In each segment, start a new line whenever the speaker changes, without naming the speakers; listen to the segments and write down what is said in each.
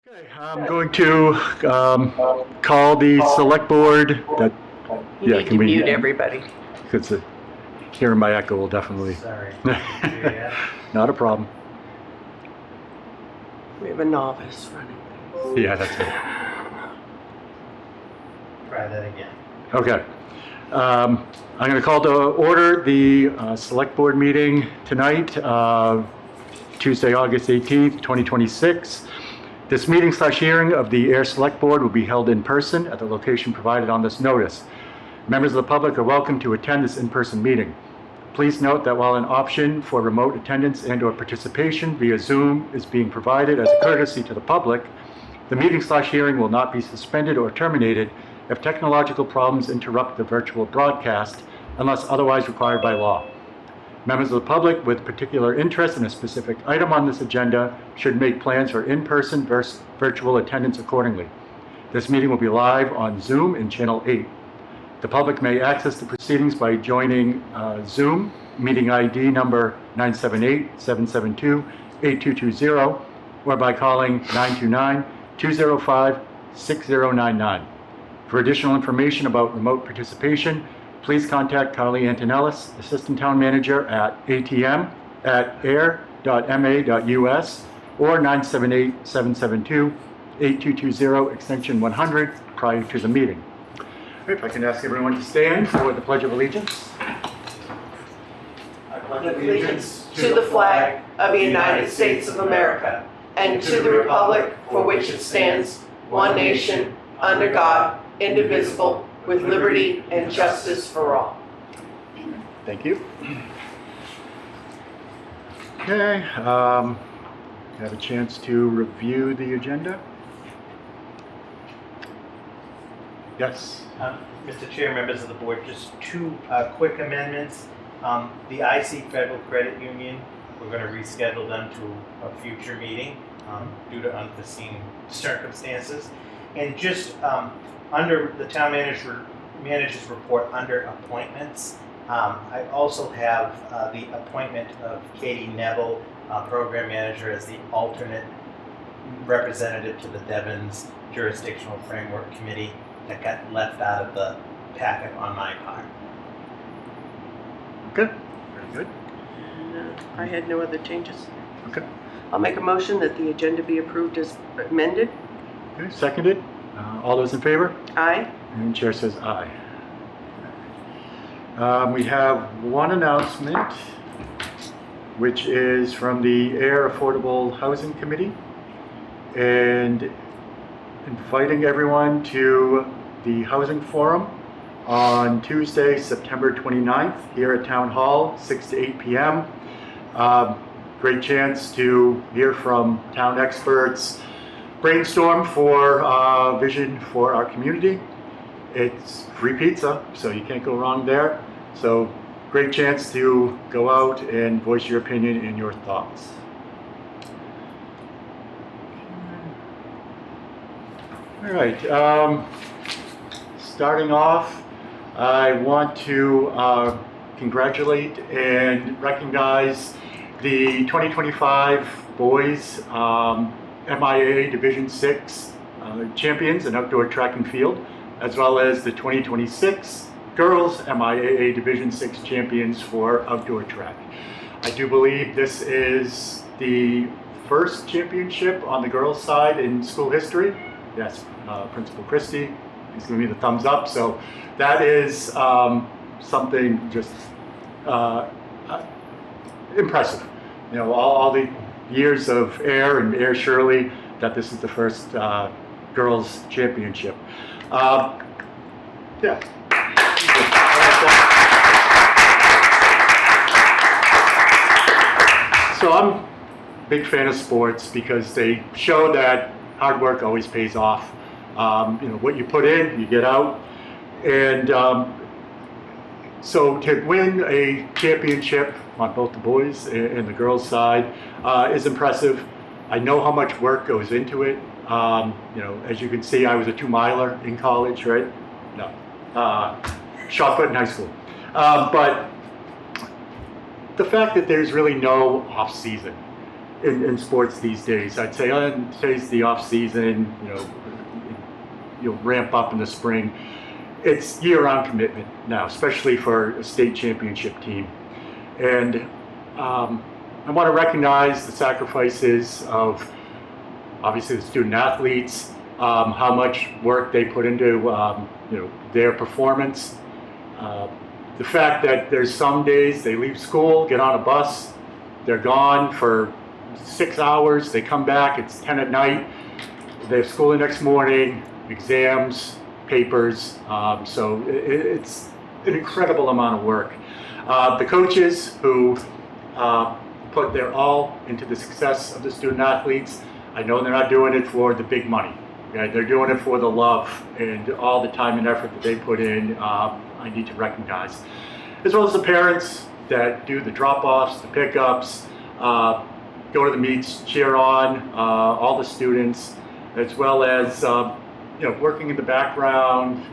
Okay, I'm going to call the select board.
You need to mute everybody.
Because hearing my echo will definitely.
Sorry.
Not a problem.
We have a novice running things.
Yeah, that's it.
Try that again.
Okay. I'm going to call to order the select board meeting tonight, Tuesday, August 18th, 2026. This meeting/hearing of the Ayer Select Board will be held in person at the location provided on this notice. Members of the public are welcome to attend this in-person meeting. Please note that while an option for remote attendance and/or participation via Zoom is being provided as a courtesy to the public, the meeting/hearing will not be suspended or terminated if technological problems interrupt the virtual broadcast unless otherwise required by law. Members of the public with particular interest in a specific item on this agenda should make plans for in-person versus virtual attendance accordingly. This meeting will be live on Zoom in Channel 8. The public may access the proceedings by joining Zoom, meeting ID number 978-772-8220, or by calling 929-205-6099. For additional information about remote participation, please contact Carly Antonellis, Assistant Town Manager at atm@ayer.ma.us or 978-772-8220, extension 100, prior to the meeting. If I can ask everyone to stand for the Pledge of Allegiance.
I pledge allegiance to the flag of the United States of America and to the republic for which it stands, one nation, under God, indivisible, with liberty and justice for all.
Thank you. Okay, have a chance to review the agenda? Yes.
Mr. Chair, members of the board, just two quick amendments. The IC Federal Credit Union, we're going to reschedule them to a future meeting due to unforeseen circumstances. And just under the town manager's report under appointments, I also have the appointment of Katie Neville, program manager, as the alternate representative to the Devon's Jurisdictional Framework Committee. That got left out of the packet on my part.
Okay, very good.
I had no other changes.
Okay.
I'll make a motion that the agenda be approved as amended.
Okay, seconded. All those in favor?
Aye.
And chair says aye. We have one announcement, which is from the Ayer Affordable Housing Committee, and inviting everyone to the Housing Forum on Tuesday, September 29th, here at Town Hall, 6 to 8 p.m. Great chance to hear from town experts, brainstorm for vision for our community. It's free pizza, so you can't go wrong there. So great chance to go out and voice your opinion and your thoughts. All right, starting off, I want to congratulate and recognize the 2025 boys MIAA Division 6 champions in outdoor track and field, as well as the 2026 girls MIAA Division 6 champions for outdoor track. I do believe this is the first championship on the girls' side in school history. Yes, Principal Christie is giving me the thumbs up. So that is something just impressive. You know, all the years of Ayer and Ayer Shirley, that this is the first girls' championship. Yeah. So I'm a big fan of sports because they show that hard work always pays off. You know, what you put in, you get out. And so to win a championship on both the boys and the girls side is impressive. I know how much work goes into it. You know, as you can see, I was a 2-miler in college, right? No, shot put in high school. But the fact that there's really no off season, in sports these days. I'd say today's the off season, you'll ramp up in the spring. It's year-round commitment now, especially for a state championship team. And I want to recognize the sacrifices of obviously the student athletes, how much work they put into their performance. The fact that there's some days they leave school, get on a bus, they're gone for 6 hours, they come back, it's 10 at night, they have school the next morning, exams, papers, so it's an incredible amount of work. The coaches who put their all into the success of the student athletes, I know they're not doing it for the big money. Okay? They're doing it for the love and all the time and effort that they put in. I need to recognize, as well as the parents that do the drop-offs, the pickups, go to the meets, cheer on all the students, as well as working in the background,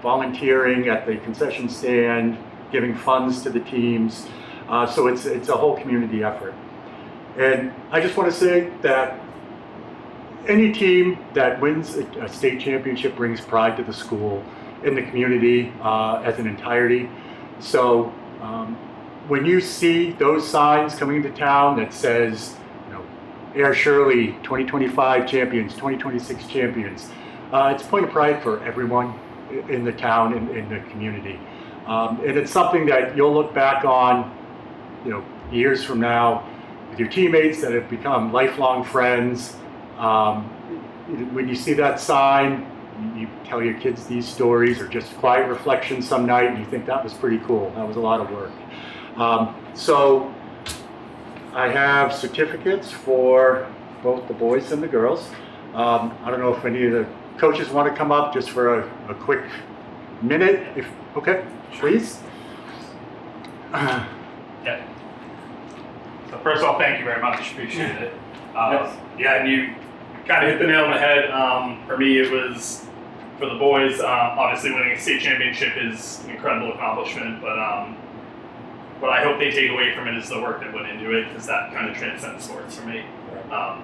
volunteering at the concession stand, giving funds to the teams. So it's a whole community effort. And I just want to say that any team that wins a state championship brings pride to the school and the community as an entirety. So when you see those signs coming into town that says, Ayer Shirley 2025 champions, 2026 champions, it's a point of pride for everyone in the town and in the community. And it's something that you'll look back on, years from now with your teammates that have become lifelong friends. When you see that sign, you tell your kids these stories, or just quiet reflection some night, and you think that was pretty cool. That was a lot of work. So I have certificates for both the boys and the girls. I don't know if any of the coaches want to come up just for a quick minute. Okay, please.
Yeah. So first of all, thank you very much. Appreciate it.
Yes.
Yeah, and you kind of hit the nail on the head. For me, it was for the boys. Obviously, winning a state championship is an incredible accomplishment, but what I hope they take away from it is the work that went into it, because that kind of transcends sports for me.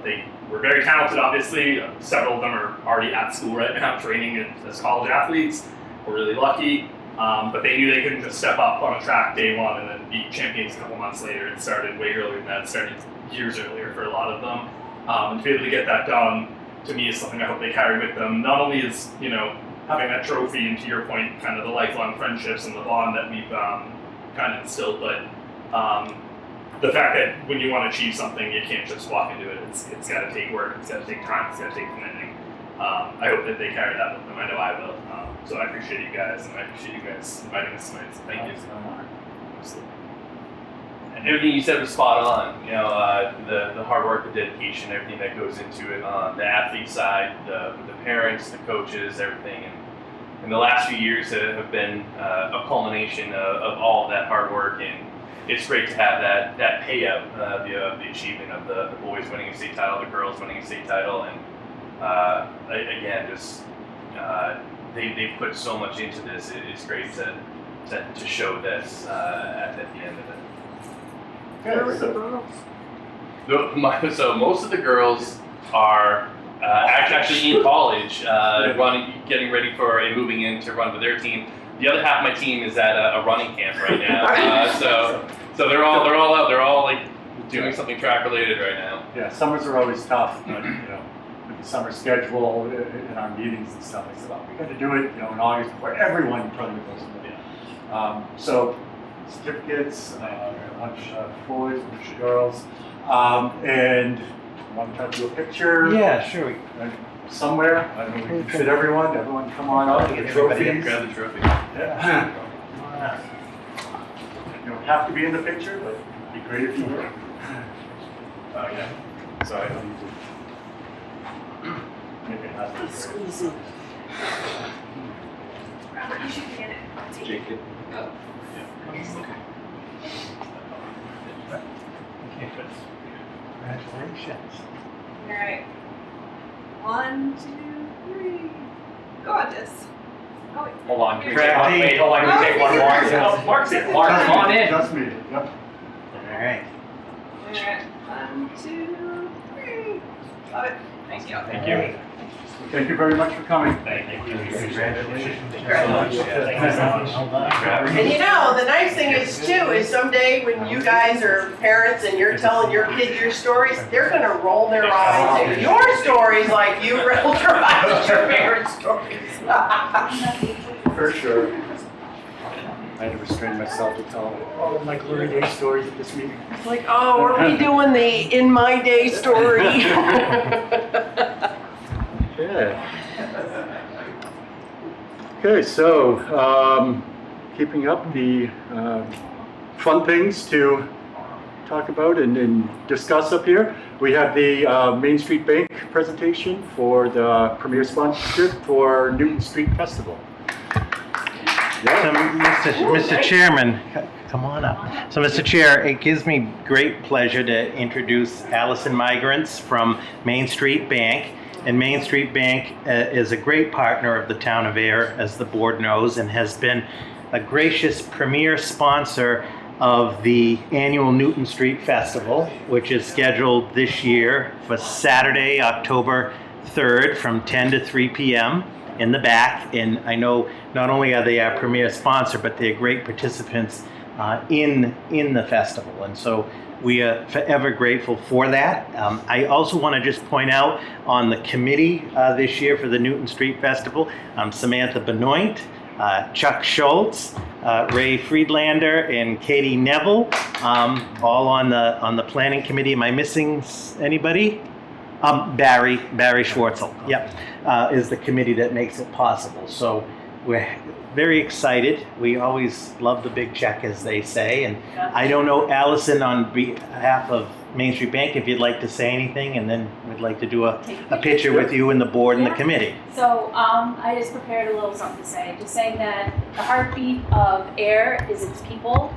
They were very talented, obviously. Several of them are already at school right now, training as college athletes. We're really lucky. But they knew they couldn't just step up on a track day one and then be champions a couple months later. It started way earlier than that. It started years earlier for a lot of them. And to be able to get that done, to me, is something I hope they carry with them. Not only is, having that trophy, and to your point, kind of the lifelong friendships and the bond that we've kind of instilled, but the fact that when you want to achieve something, you can't just walk into it. It's got to take work, it's got to take time, it's got to take commitment. I hope that they carry that with them. I know I will. So I appreciate you guys, and I appreciate you guys inviting us tonight. So thank you.
And everything you said was spot on. The hard work, the dedication, everything that goes into it on the athlete side, the parents, the coaches, everything. And the last few years have been a culmination of all of that hard work, and it's great to have that payout, the achievement of the boys winning a state title, the girls winning a state title, and again, just they put so much into this. It's great to show this at the end of it. So most of the girls are actually in college, getting ready for moving in to run with their team. The other half of my team is at a running camp right now. So they're all out. They're all like doing something track related right now.
Yeah, summers are always tough, but with the summer schedule and our meetings and stuff, I said, we got to do it, in August before everyone probably goes away. So certificates, a bunch of boys, a bunch of girls, and want to try to do a picture?
Yeah, sure.
Somewhere. I don't know, we can fit everyone. Everyone come on up.
Get
The
everybody
trophies.
Grab the trophy.
Yeah. You don't have to be in the picture, but it'd be great if you were. Yeah. Sorry, I don't need to. Maybe it has to be.
Squeezy.
You should get it.
Jacob.
Congratulations.
All right. 1, 2, 3. Gorgeous. Oh, wait.
Hold on. Can we
Track
take one?
team.
Wait, hold on. Can we take one more?
Oh,
Mark's here. Mark, come on in.
Just me. Yep.
All right.
All right. 1, 2, Love it. Thank you.
Thank you.
Thank you very much for coming.
Thank you.
Congratulations.
And you know, the nice thing is too, is someday when you guys are parents and you're telling your kid your stories, they're gonna roll their eyes at your stories like you rolled your eyes at your parents' stories.
For sure. I had to restrain myself to tell all of my glory days stories at this meeting.
It's like, oh, are we doing the in my day story?
Yeah. Okay, so keeping up the fun things to talk about and discuss up here, we have the Main Street Bank presentation for the premier sponsorship for Newton Street Festival.
So, Mr. Chairman, come on up. So, Mr. Chair, it gives me great pleasure to introduce Allison Migrants from Main Street Bank. And Main Street Bank is a great partner of the town of Ayer, as the board knows, and has been a gracious premier sponsor of the annual Newton Street Festival, which is scheduled this year for Saturday, October 3rd from 10 to 3 p.m. in the back. And I know not only are they our premier sponsor, but they're great participants in the festival. And so we are forever grateful for that. I also want to just point out on the committee this year for the Newton Street Festival, Samantha Benoit, Chuck Schultz, Ray Friedlander, and Katie Neville, all on the planning committee. Am I missing anybody? Barry Schwartzel, yep, is the committee that makes it possible. So we're very excited. We always love the big check, as they say. And I don't know, Allison, on behalf of Main Street Bank, if you'd like to say anything, and then we'd like to do a picture with you and the board and the committee.
So I just prepared a little something to say, just saying that the heartbeat of Ayer is its people,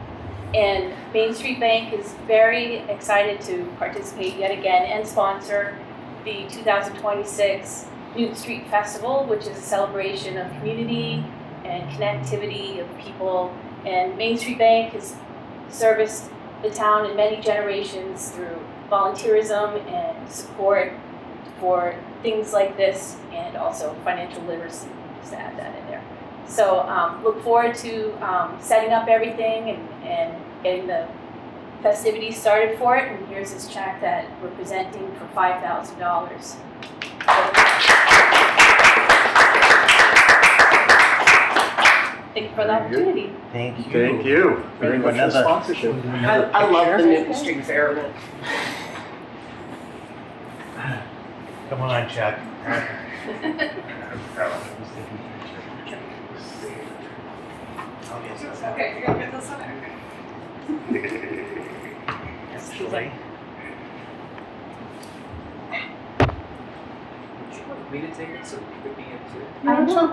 and Main Street Bank is very excited to participate yet again and sponsor the 2026 Newton Street Festival, which is a celebration of community and connectivity of people. And Main Street Bank has serviced the town in many generations through volunteerism and support for things like this, and also financial literacy, just to add that in there. So look forward to setting up everything and getting the festivities started for it. And here's this check that we're presenting for $5,000. Thank you for the opportunity.
Thank you.
Thank you very much for the sponsorship.
I love the Newton Street Fair.
Come on, Chuck.
Okay, you're gonna get this on there.
Actually,
Me to take it so you could be in too.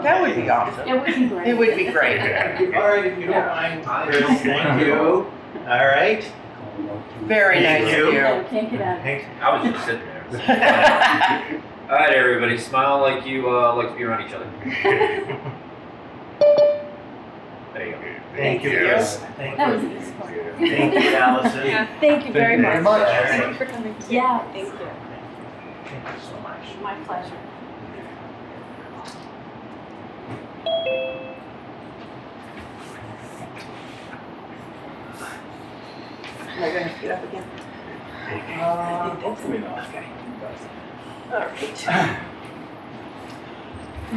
That would be awesome.
It would be great.
It would be great.
all right, if you don't mind, Chris, thank you. All right.
Very nice
Thank
of
you.
you.
Can't get out.
Thanks.
I was just sitting there. All right, everybody, smile like you like to be around each other. There you go.
Thank you,
Thank you.
Chris. Thank
That was
you.
easy.
Thank you, Allison.
Thank you very much.
Thank
Thank you for coming.
Yeah, thank you.
Thank you so much.
My pleasure.
Am I gonna get up again?
Hopefully not.
Okay. All right.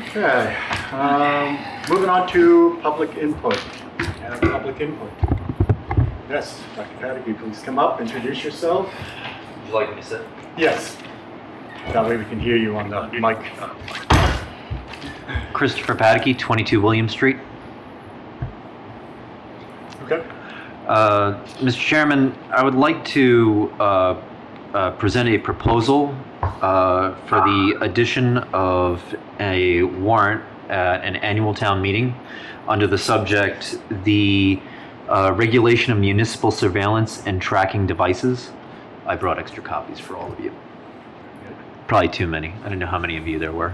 Okay, moving on to public input. Public input. Yes, Dr. Patterson, please come up, introduce yourself.
Would you like me to sit?
Yes. That way we can hear you on the mic.
Christopher Paddocky, 22 William Street.
Okay.
Mr. Chairman, I would like to present a proposal for the addition of a warrant at an annual town meeting under the subject, the regulation of municipal surveillance and tracking devices. I brought extra copies for all of you. Probably too many. I don't know how many of you there were.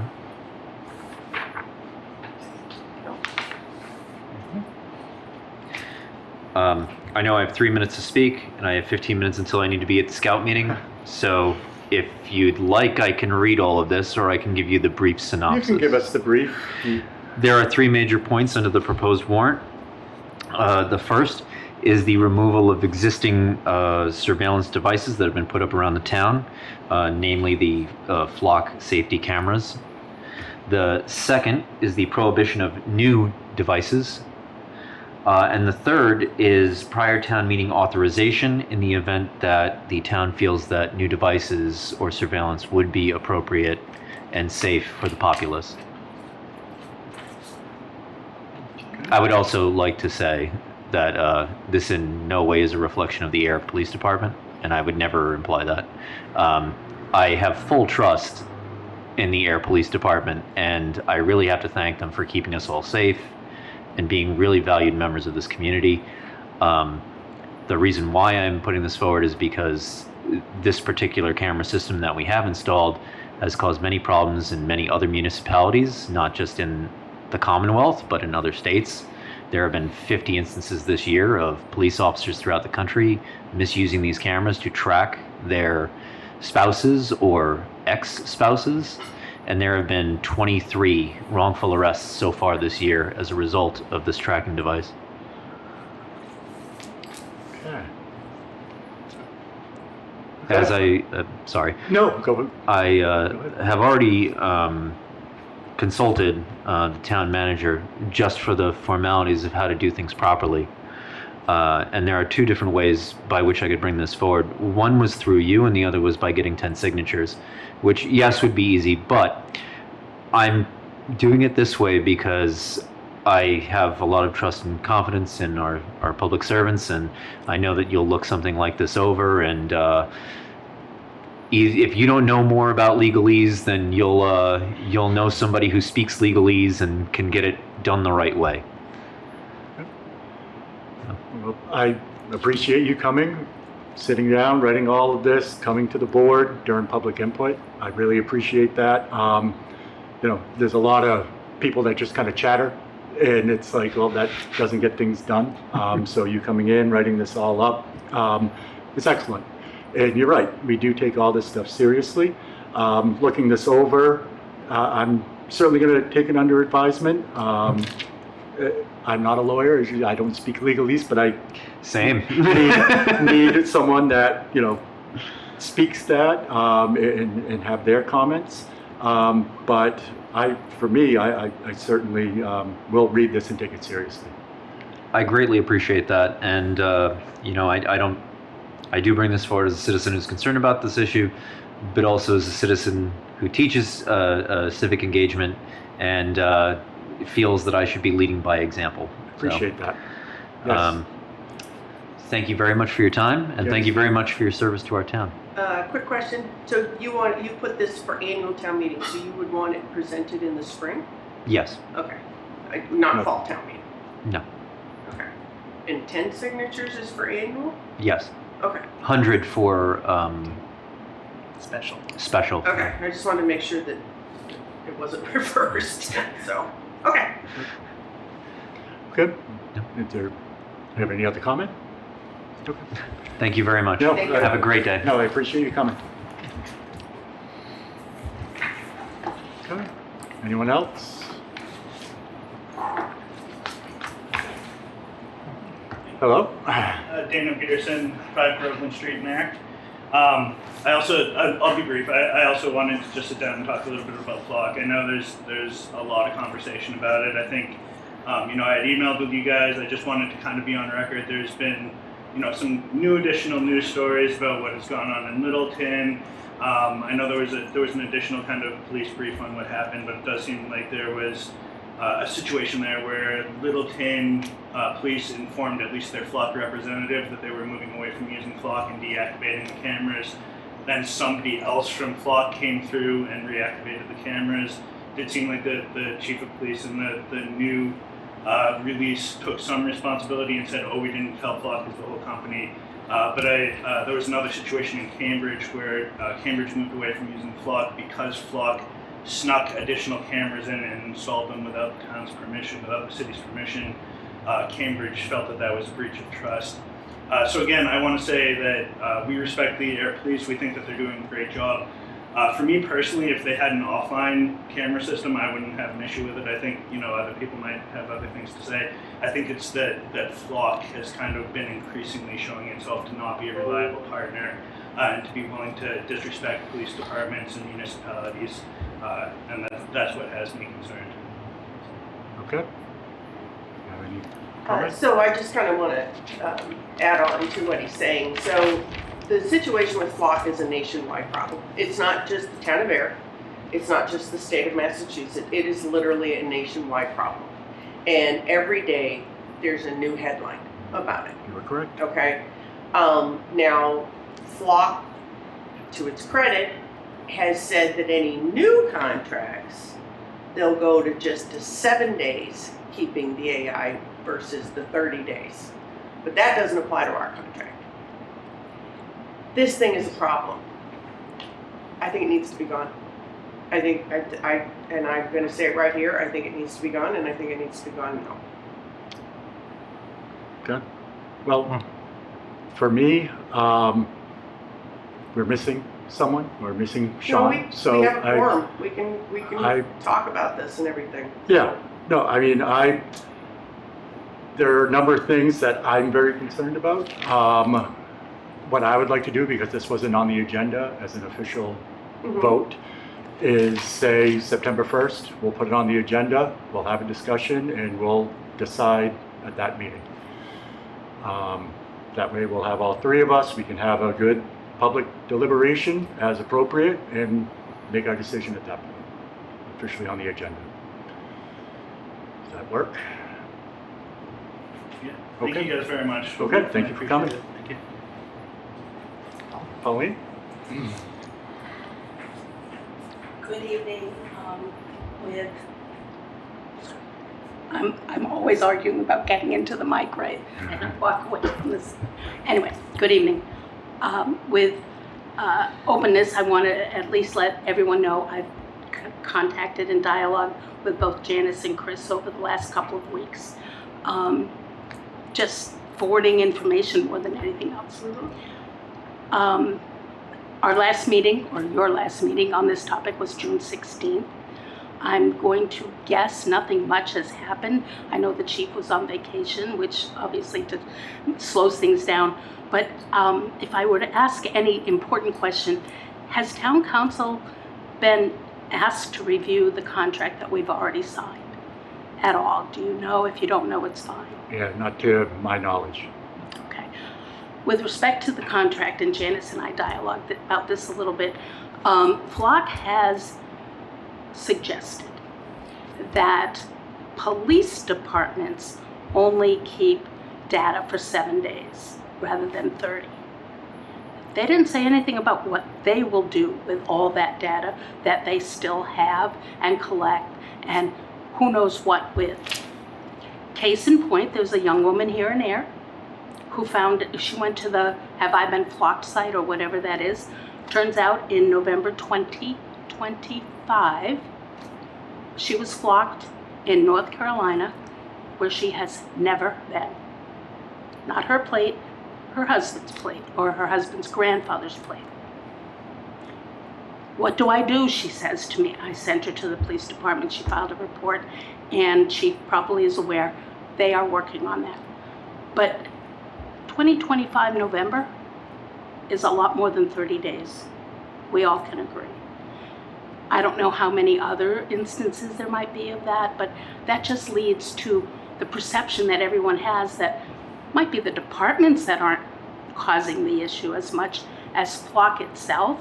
I know I have 3 minutes to speak, and I have 15 minutes until I need to be at the scout meeting. So If you'd like, I can read all of this, or I can give you the brief
You
synopsis.
can give us the brief.
There are three major points under the proposed warrant. The first is the removal of existing surveillance devices that have been put up around the town, namely the flock safety cameras. The second is the prohibition of new devices. And the third is prior town meeting authorization in the event that the town feels that new devices or surveillance would be appropriate and safe for the populace. I would also like to say that this in no way is a reflection of the Ayer Police Department, and I would never imply that. I have full trust in the Ayer Police Department, and I really have to thank them for keeping us all safe and being really valued members of this community. The reason why I'm putting this forward is because this particular camera system that we have installed has caused many problems in many other municipalities, not just in the Commonwealth, but in other states. There have been 50 instances this year of police officers throughout the country misusing these cameras to track their spouses or ex-spouses, and there have been 23 wrongful arrests so far this year as a result of this tracking device.
Okay.
As I, sorry,
No, go.
I have already consulted the town manager just for the formalities of how to do things properly. And there are two different ways by which I could bring this forward. One was through you, and the other was by getting 10 signatures, which, yes, would be easy, but I'm doing it this way because I have a lot of trust and confidence in our public servants, and I know that you'll look something like this over, and if you don't know more about legalese, then you'll know somebody who speaks legalese and can get it done the right way.
Well, I appreciate you coming, sitting down, writing all of this, coming to the board during public input. I really appreciate that. There's a lot of people that just kind of chatter, and it's like, well, that doesn't get things done. So you coming in, writing this all up, it's excellent. And you're right, we do take all this stuff seriously. Looking this over, I'm certainly going to take it under advisement. I'm not a lawyer, I don't speak legalese, but I
Same.
need someone that, speaks that and have their comments. But I certainly will read this and take it seriously.
I greatly appreciate that, and I do bring this forward as a citizen who's concerned about this issue, but also as a citizen who teaches civic engagement and feels that I should be leading by example.
Appreciate that. Yes.
Thank you very much for your time, and
Yes.
thank you very much for your service to our town.
Quick question. So you put this for annual town meeting, so you would want it presented in the spring?
Yes.
Okay. Not
No.
fall town meeting?
No.
Okay. And 10 signatures is for annual?
Yes.
Okay.
100 for
Special.
special.
Okay. I just wanted to make sure that it wasn't reversed. So, okay.
Good.
Yeah.
Is there, have any other comment? Okay.
Thank you very much.
No,
Thank you.
Have a great day.
No, I appreciate you coming. Okay. Anyone else? Hello?
Daniel Peterson, 5 Groveland Street in there. I'll be brief. I also wanted to just sit down and talk a little bit about Flock. I know there's a lot of conversation about it. I think, I had emailed with you guys. I just wanted to kind of be on record. There's been, some new additional news stories about what has gone on in Littleton. I know there was an additional kind of police brief on what happened, but it does seem like there was a situation there where Littleton police informed at least their Flock representative that they were moving away from using Flock and deactivating the cameras. Then somebody else from Flock came through and reactivated the cameras. It did seem like the chief of police in the new release took some responsibility and said, "Oh, we didn't tell Flock, it's the whole company." But there was another situation in Cambridge where Cambridge moved away from using Flock because Flock snuck additional cameras in and installed them without the town's permission, without the city's permission. Cambridge felt that was a breach of trust. So again, I want to say that we respect the Air Police. We think that they're doing a great job. For me personally, if they had an offline camera system, I wouldn't have an issue with it. I think, other people might have other things to say. I think it's that Flock has kind of been increasingly showing itself to not be a reliable partner and to be willing to disrespect police departments and municipalities, and that's what has me concerned.
Okay. You have any comments?
So I just kind of want to add on to what he's saying. So the situation with Flock is a nationwide problem. It's not just the town of Ayer. It's not just the state of Massachusetts. It is literally a nationwide problem. And every day there's a new headline about it.
You are correct.
Okay. Now, Flock, to its credit, has said that any new contracts, they'll go to just to 7 days, keeping the AI versus the 30 days. But that doesn't apply to our contract. This thing is a problem. I think it needs to be gone. I think, and I'm going to say it right here, I think it needs to be gone, and I think it needs to be gone now.
Okay. Well, for me, we're missing someone. We're missing Sean.
No, we have a quorum. We can talk about this and everything.
Yeah. No, I mean, there are a number of things that I'm very concerned about. What I would like to do, because this wasn't on the agenda as an official vote, is say September 1st, we'll put it on the agenda, we'll have a discussion, and we'll decide at that meeting. That way we'll have all three of us, we can have a good public deliberation as appropriate and make our decision at that point, officially on the agenda. Does that work?
Yeah. Thank
Okay.
you guys very much.
Okay, thank you for coming.
Appreciate it. Thank you.
Pauline?
Good evening. I'm always arguing about getting into the mic, right? And I walk away from this. Anyway, good evening. With openness, I want to at least let everyone know I've contacted and dialogued with both Janice and Chris over the last couple of weeks. Just forwarding information more than anything else. Our last meeting, or your last meeting on this topic, was June 16th. I'm going to guess nothing much has happened. I know the chief was on vacation, which obviously slows things down. But if I were to ask any important question, has town council been asked to review the contract that we've already signed at all? Do you know? If you don't know, it's fine.
Yeah, not to my knowledge.
Okay. With respect to the contract, and Janice and I dialogued about this a little bit, Flock has suggested that police departments only keep data for 7 days rather than 30. They didn't say anything about what they will do with all that data that they still have and collect and who knows what with. Case in point, there's a young woman here in Ayer who she went to the Have I Been Flocked site or whatever that is. Turns out in November 2025, she was flocked in North Carolina, where she has never been. Not her plate, her husband's plate, or her husband's grandfather's plate. What do I do, she says to me. I sent her to the police department. She filed a report, and she probably is aware they are working on that. But 2025 November is a lot more than 30 days. We all can agree. I don't know how many other instances there might be of that, but that just leads to the perception that everyone has that might be the departments that aren't causing the issue as much as Flock itself.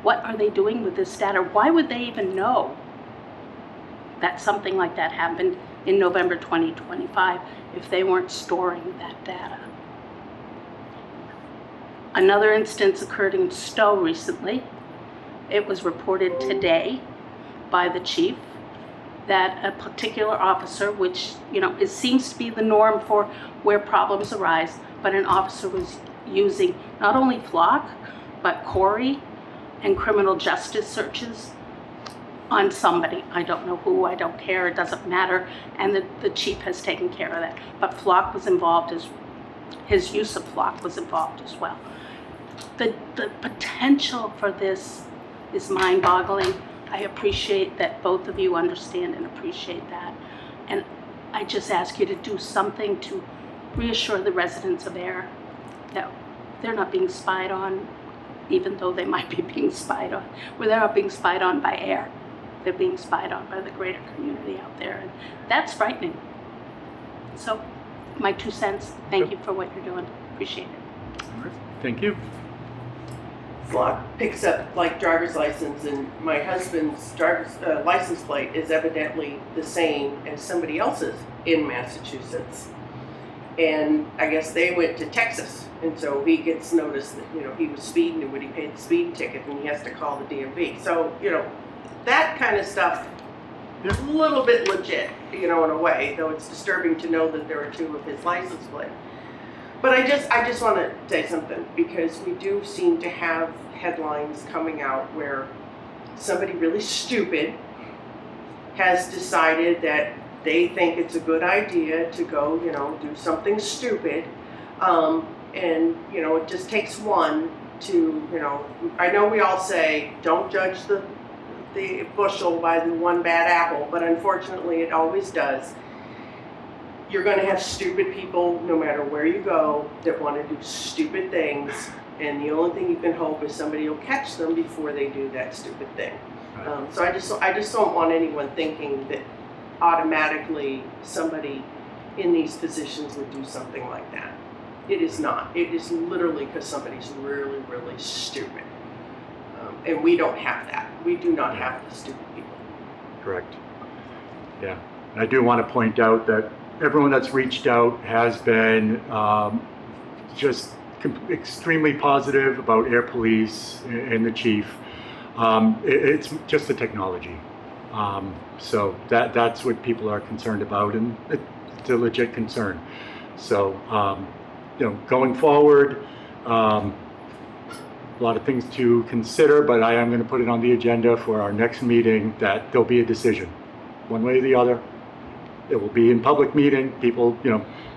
What are they doing with this data? Why would they even know that something like that happened in November 2025 if they weren't storing that data? Another instance occurred in Stowe recently. It was reported today by the chief that a particular officer, which it seems to be the norm for where problems arise, but an officer was using not only Flock, but Corey and criminal justice searches on somebody. I don't know who, I don't care, it doesn't matter, and the chief has taken care of that. But Flock was involved his use of flock was involved as well. The potential for this is mind-boggling. I appreciate that both of you understand and appreciate that. And I just ask you to do something to reassure the residents of Ayer that they're not being spied on, even though they might be being spied on. Well, they're not being spied on by Ayer. They're being spied on by the greater community out there. And that's frightening. So, my 2 cents. Thank you for what you're doing. Appreciate it.
All right. Thank you.
Flock picks up like driver's license, and my husband's driver's license plate is evidently the same as somebody else's in Massachusetts. And I guess they went to Texas, and so he gets noticed that, he was speeding, and when he paid the speeding ticket, and he has to call the DMV. So, that kind of stuff is a little bit legit, in a way, though it's disturbing to know that there are 2 of his license plates. But I just want to say something, because we do seem to have headlines coming out where somebody really stupid has decided that they think it's a good idea to go, do something stupid. And, it just takes one to, I know we all say, don't judge the bushel by the one bad apple, but unfortunately it always does. You're going to have stupid people no matter where you go that want to do stupid things, and the only thing you can hope is somebody will catch them before they do that stupid thing. So I just don't want anyone thinking that automatically somebody in these positions would do something like that. It is not. It is literally because somebody's really, really stupid. And we don't have that. We do not have the stupid people.
Correct. Yeah. And I do want to point out that everyone that's reached out has been just extremely positive about Ayer Police and the chief. It's just the technology. So that's what people are concerned about, and it's a legit concern. So, going forward, a lot of things to consider, but I am going to put it on the agenda for our next meeting that there'll be a decision, one way or the other. It will be in public meeting. People,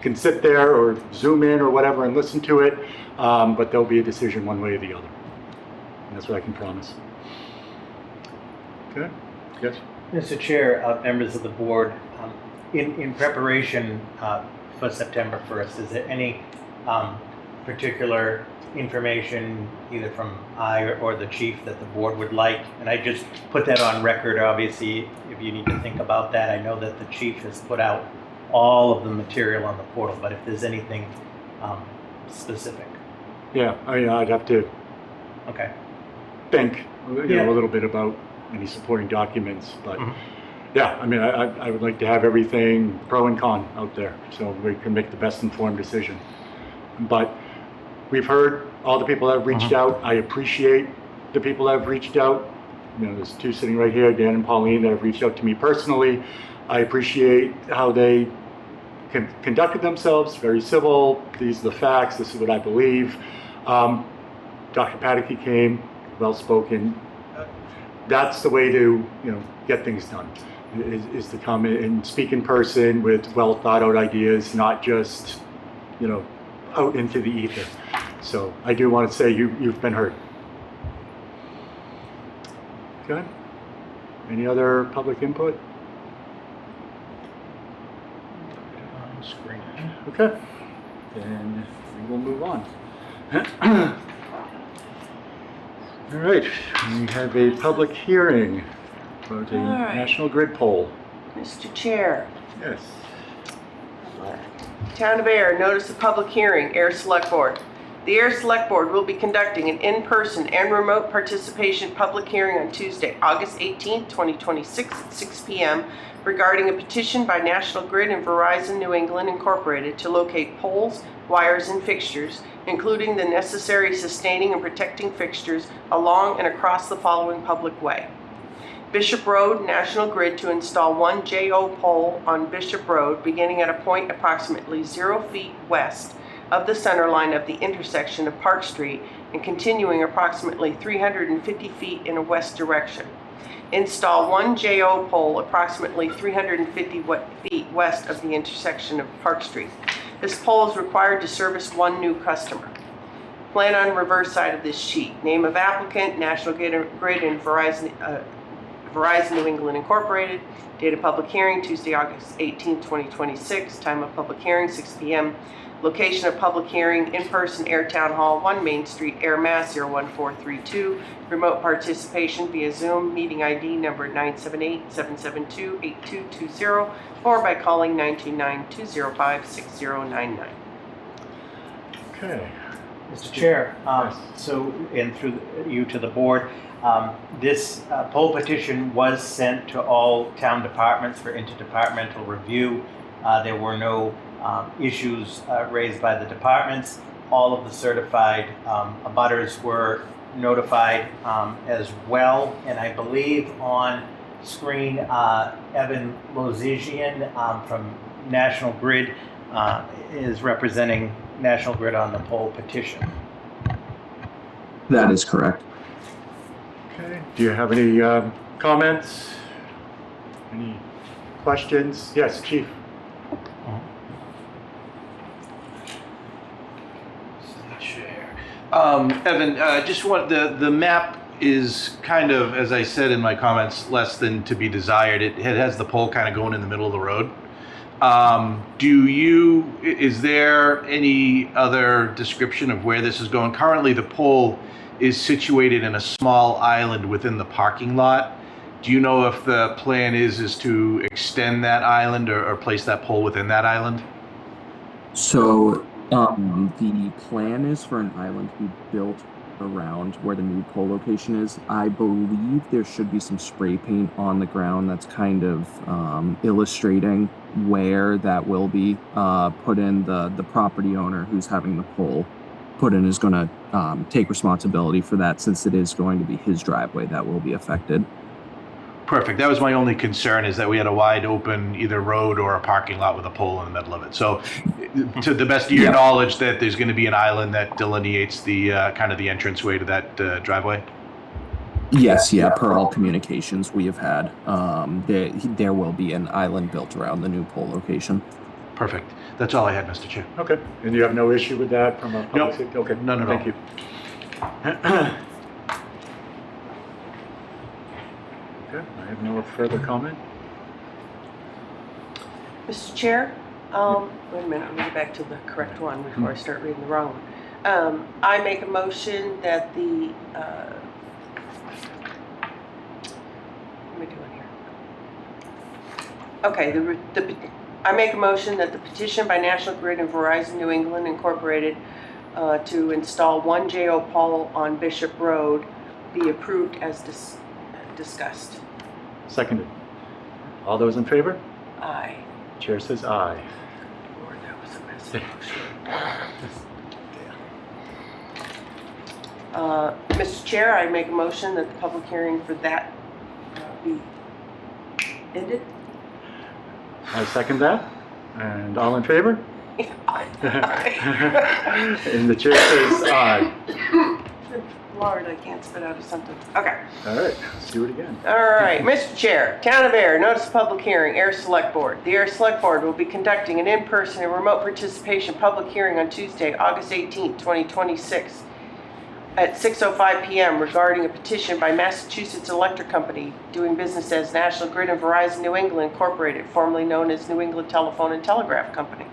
can sit there or Zoom in or whatever and listen to it, but there'll be a decision one way or the other. And that's what I can promise. Okay. Yes.
Mr. Chair, members of the board, in preparation for September 1st, is there any particular information either from I or the chief that the board would like? And I just put that on record, obviously, if you need to think about that. I know that the chief has put out all of the material on the portal, but if there's anything specific.
Yeah, I'd have to
Okay.
think a little bit about any supporting documents, but yeah, I would like to have everything pro and con out there so we can make the best informed decision. But we've heard all the people that have reached out. I appreciate the people that have reached out. There's 2 sitting right here, Dan and Pauline, that have reached out to me personally. I appreciate how they conducted themselves, very civil. These are the facts. This is what I believe. Dr. Pataky came, well-spoken. That's the way to, get things done, is to come and speak in person with well-thought-out ideas, not just, out into the ether. So I do want to say you've been heard. Okay. Any other public input?
Screen.
Okay. Then we will move on. All right. We have a public hearing about a National Grid poll.
Mr. Chair,
Yes.
Town of Ayer, notice of public hearing, Ayer Select Board. The Ayer Select Board will be conducting an in-person and remote participation public hearing on Tuesday, August 18th, 2026 at 6 p.m. regarding a petition by National Grid and Verizon New England Incorporated to locate poles, wires, and fixtures, including the necessary sustaining and protecting fixtures along and across the following public way. Bishop Road, National Grid to install 1 JO pole on Bishop Road beginning at a point approximately 0 feet west of the center line of the intersection of Park Street and continuing approximately 350 feet in a west direction. Install 1 JO pole approximately 350 feet west of the intersection of Park Street. This pole is required to service one new customer. Plan on reverse side of this sheet. Name of applicant, National Grid and Verizon New England Incorporated. Date of public hearing, Tuesday, August 18, 2026. Time of public hearing, 6 p.m. Location of public hearing, in-person, Ayer Town Hall, 1 Main Street, Ayer, Mass. 01432. Remote participation via Zoom. Meeting ID number 978-772-8220 or by calling 929-205-6099.
Okay.
Mr. Chair, so, and through you to the board, this poll petition was sent to all town departments for interdepartmental review. There were no issues raised by the departments. All of the certified abutters were notified as well. And I believe on screen, Evan Lozigian from National Grid is representing National Grid on the poll petition.
That is correct.
Okay. Do you have any comments? Any questions? Yes, Chief.
Evan, just want the map is kind of, as I said in my comments, less than to be desired. It has the pole kind of going in the middle of the road. Is there any other description of where this is going? Currently, the pole is situated in a small island within the parking lot. Do you know if the plan is to extend that island or place that pole within that island?
So the plan is for an island to be built around where the new pole location is. I believe there should be some spray paint on the ground that's kind of illustrating where that will be put in. The property owner who's having the pole put in is going to take responsibility for that, since it is going to be his driveway that will be affected.
Perfect. That was my only concern, is that we had a wide open either road or a parking lot with a pole in the middle of it. So to the best of your knowledge, that there's going to be an island that delineates the kind of the entranceway to that driveway?
Yes, per all communications we have had, there will be an island built around the new pole location.
Perfect. That's all I had, Mr. Chair.
Okay. And you have no issue with that from a public safety? Okay.
None at all.
Thank you. Okay. I have no further comment.
Mr. Chair, wait a minute, I'm going to get back to the correct one before I start reading the wrong one. I make a motion that the, what am I doing here? Okay, I make a motion that the petition by National Grid and Verizon New England Incorporated to install one JO pole on Bishop Road be approved as discussed.
Seconded. All those in favor?
Aye.
Chair says aye.
Lord, that was a messy motion. Mr. Chair, I make a motion that the public hearing for that be ended.
I second that. And all in favor?
Aye.
And the chair says aye.
Lord, I can't spit out a sentence. Okay.
All right, let's do it again.
All right, Mr. Chair, Town of Ayer, notice of public hearing, Ayer Select Board. The Ayer Select Board will be conducting an in-person and remote participation public hearing on Tuesday, August 18, 2026 at 6:05 p.m. regarding a petition by Massachusetts Electric Company doing business as National Grid and Verizon New England Incorporated, formerly known as New England Telephone and Telegraph Company,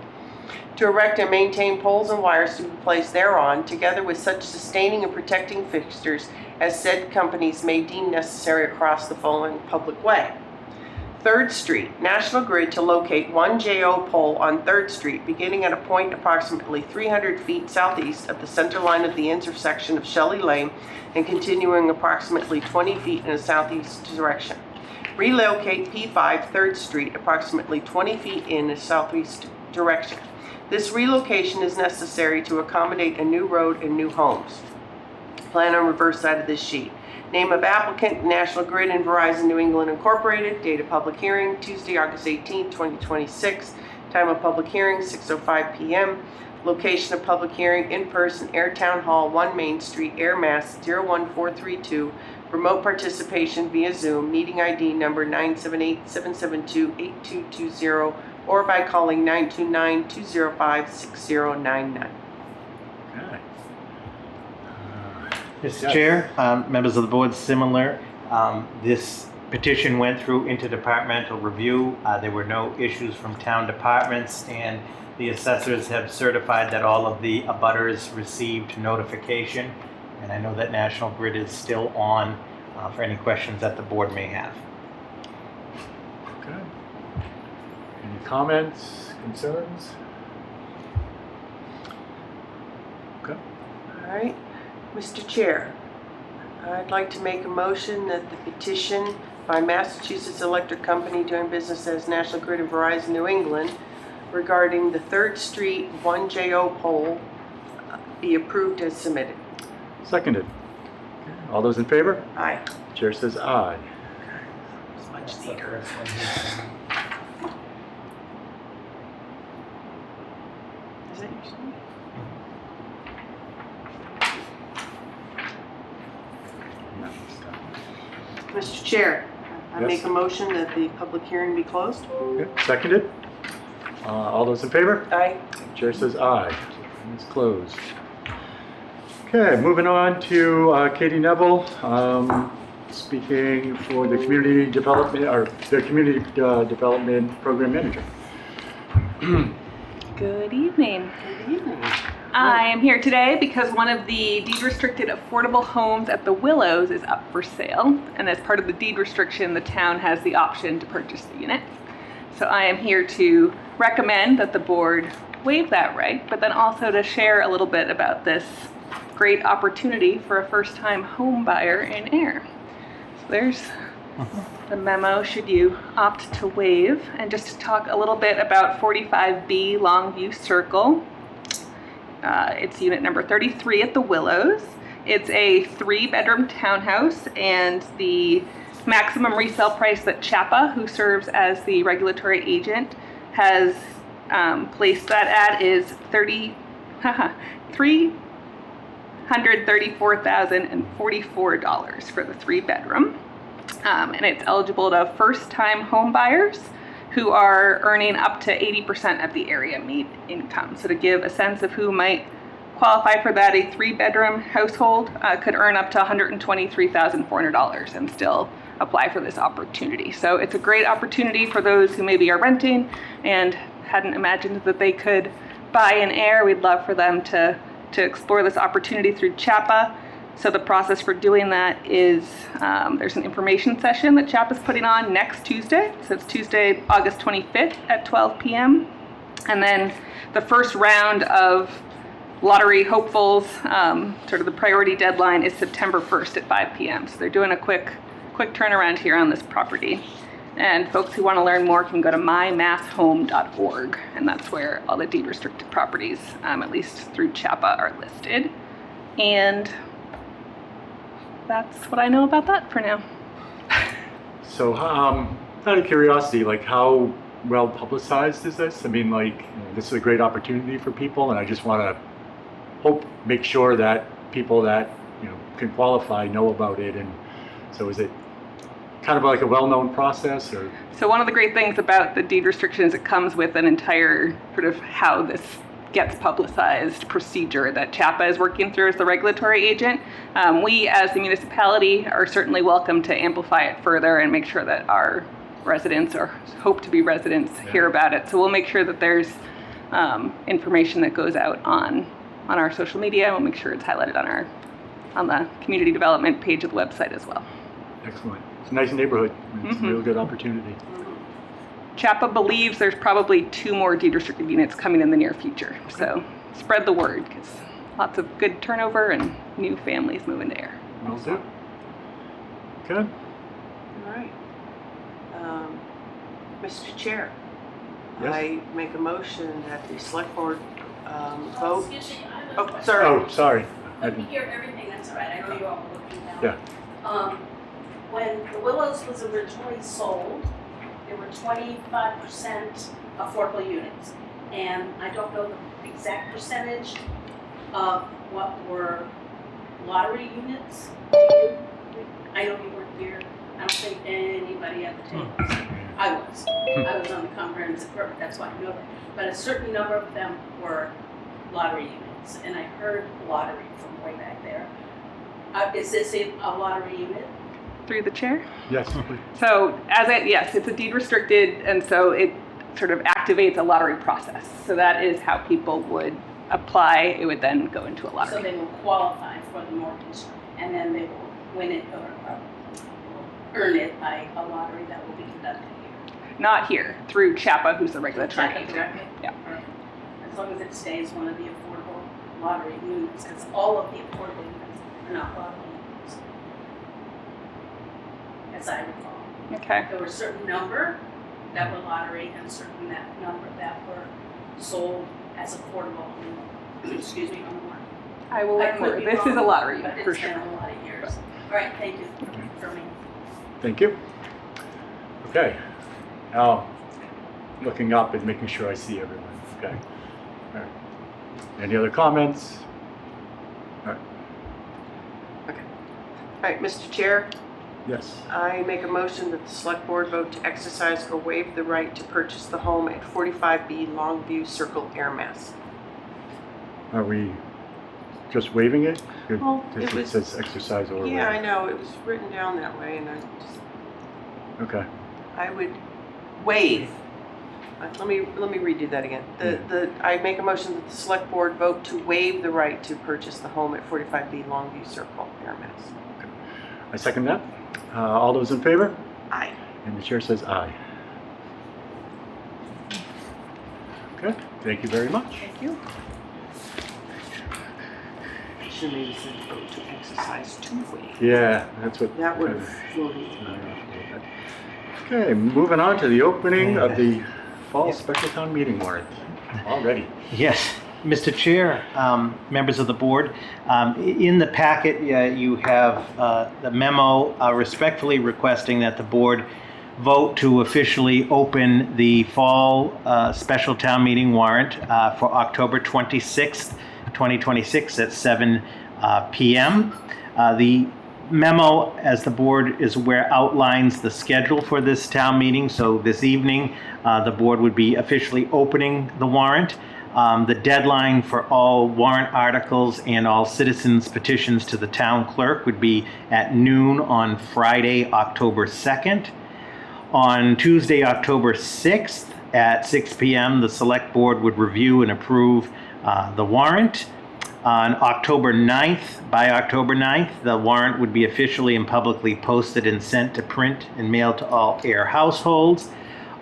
to erect and maintain poles and wires to be placed thereon, together with such sustaining and protecting fixtures as said companies may deem necessary across the following public way. 3rd Street, National Grid to locate one JO pole on 3rd Street, beginning at a point approximately 300 feet southeast of the center line of the intersection of Shelley Lane and continuing approximately 20 feet in a southeast direction. Relocate P5 3rd Street approximately 20 feet in a southeast direction. This relocation is necessary to accommodate a new road and new homes. Plan on reverse side of this sheet. Name of applicant, National Grid and Verizon New England Incorporated. Date of public hearing, Tuesday, August 18, 2026. Time of public hearing, 6:05 p.m. Location of public hearing, in person, Ayer Town Hall, 1 Main Street, Ayer, Mass. 01432. Remote participation via Zoom. Meeting ID number 978-772-8220 or by calling 929-205-6099.
Okay.
Mr.
Yes.
Chair, members of the board, similar. This petition went through interdepartmental review. There were no issues from town departments, and the assessors have certified that all of the abutters received notification. And I know that National Grid is still on for any questions that the board may have.
Okay. Any comments, concerns? Okay.
All right. Mr. Chair, I'd like to make a motion that the petition by Massachusetts Electric Company doing business as National Grid and Verizon New England regarding the 3rd Street 1JO pole be approved as submitted.
Seconded. All those in favor?
Aye.
Chair says aye.
It's much neater.
Is that your son? Mr. Chair, I
Yes.
make a motion that the public hearing be closed.
Okay. Seconded. All those in favor?
Aye.
Chair says aye. It's closed. Okay, moving on to Katie Neville, speaking for the community development, or the community development program manager.
Good evening.
Good evening.
I am here today because one of the deed restricted affordable homes at the Willows is up for sale. And as part of the deed restriction, the town has the option to purchase the unit. So I am here to recommend that the board waive that right, but then also to share a little bit about this great opportunity for a first-time home buyer in Ayer. So there's the memo should you opt to waive. And just to talk a little bit about 45B Longview Circle. It's unit number 33 at the Willows. It's a 3-bedroom townhouse, and the maximum resale price that CHAPA, who serves as the regulatory agent, has placed that at is $334,044 for the 3-bedroom. And it's eligible to first-time home buyers who are earning up to 80% of the area median income. So to give a sense of who might qualify for that, a 3-bedroom household could earn up to $123,400 and still apply for this opportunity. So it's a great opportunity for those who maybe are renting and hadn't imagined that they could buy in Ayer. We'd love for them to explore this opportunity through CHAPA. So the process for doing that is there's an information session that CHAPA's putting on next Tuesday. So it's Tuesday, August 25th at 12 p.m. And then the first round of lottery hopefuls, sort of the priority deadline, is September 1st at 5 p.m. So they're doing a quick turnaround here on this property. And folks who want to learn more can go to mymasshome.org, and that's where all the deed restricted properties, at least through CHAPA, are listed. And that's what I know about that for now.
So, out of curiosity, like, how well publicized is this? I mean, like, this is a great opportunity for people, and I just want to make sure that people that can qualify know about it. And so, is it kind of like a well-known process, or?
So one of the great things about the deed restriction is it comes with an entire sort of how this gets publicized procedure that CHAPA is working through as the regulatory agent. We as the municipality are certainly welcome to amplify it further and make sure that our residents, or hope to be residents, hear about it. So we'll make sure that there's information that goes out on our social media. We'll make sure it's highlighted on the community development page of the website as well.
Excellent. It's a nice neighborhood. It's a real good opportunity.
CHAPA believes there's probably 2 more deed restricted units coming in the near future. So spread the word, because lots of good turnover and new families moving to Ayer.
Will do. Good.
All right. Mr. Chair,
Yes?
I make a motion that the select board vote.
Excuse me,
Oh, sorry.
Oh, sorry. I
Let me
didn't-
hear everything, that's all right, I know you're all looking now.
Yeah.
When the Willows was originally sold, there were 25% affordable units. And I don't know the exact percentage of what were lottery units. I know you weren't here, I don't think anybody at the table was here. I was.
I was on the comprehensive permit, that's why I know that. But a certain number of them were lottery units, and I heard lottery from way back there. Is this a lottery unit?
Through the chair.
Yes, please.
So yes, it's a deed restricted, and so it sort of activates a lottery process. So that is how people would apply. It would then go into a
So
lottery.
they will qualify for the mortgage, and then they will win it or earn it by a lottery that will be conducted here.
Not here, through CHAPA, who's the regulatory
Check it
entity.
directly?
Yeah.
Perfect. As long as it stays one of the affordable lottery units, because all of the affordable units are not lottery units. As I recall.
Okay.
There were a certain number that were lottery and certain number that were sold as affordable, excuse me, on the market.
I will
I
learn
could
more.
be
This is a
wrong,
lottery
but
unit, for
it's been
sure.
a lot of years. All right, thank you for me.
Thank you. Okay. Now, looking up and making sure I see everyone. Okay. All right. Any other comments? All right.
All right, Mr. Chair,
Yes.
I make a motion that the select board vote to exercise or waive the right to purchase the home at 45B Longview Circle, Air, Mass.
Are we just waiving it?
Well,
It
it was-
says exercise or
Yeah, I
waive.
know, it was written down that way, and
Okay.
I would waive. Let me redo that again. I make a motion that the select board vote to waive the right to purchase the home at 45B Longview Circle, Air, Mass.
I second that. All those in favor?
Aye.
And the chair says aye. Okay, thank you very much.
Thank you.
Should maybe say vote to exercise to waive.
Yeah, that's what.
That would
kind
have
of-
floated.
Okay, moving on to the opening of the fall special town meeting warrant. Already.
Yes, Mr. Chair, members of the board, in the packet, you have the memo respectfully requesting that the board vote to officially open the fall special town meeting warrant for October 26th, 2026 at 7 p.m. The memo, as the board is aware, outlines the schedule for this town meeting. So this evening, the board would be officially opening the warrant. The deadline for all warrant articles and all citizens' petitions to the town clerk would be at noon on Friday, October 2nd. On Tuesday, October 6th at 6 p.m., the select board would review and approve the warrant. On October 9th, by October 9th, the warrant would be officially and publicly posted and sent to print and mailed to all Ayer households.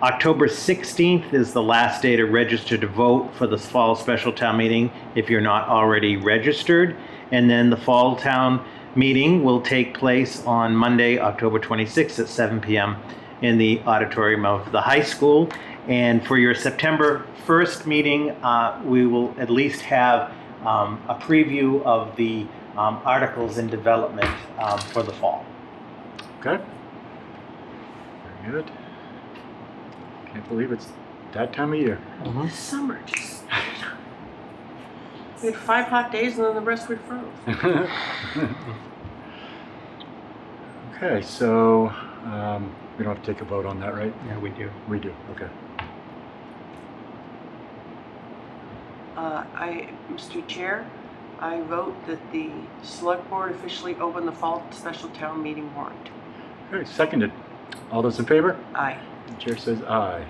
October 16th is the last day to register to vote for the fall special town meeting if you're not already registered. And then the fall town meeting will take place on Monday, October 26th at 7 p.m. in the auditorium of the high school. And for your September 1st meeting, we will at least have a preview of the articles in development for the fall.
Okay. Very good. Can't believe it's that time of year.
This summer just. We had 5 hot days and then the rest we froze.
Okay, so we don't have to take a vote on that, right?
Yeah, we do.
We do, okay.
Mr. Chair, I vote that the select board officially open the fall special town meeting warrant.
Okay, seconded. All those in favor?
Aye.
The chair says aye.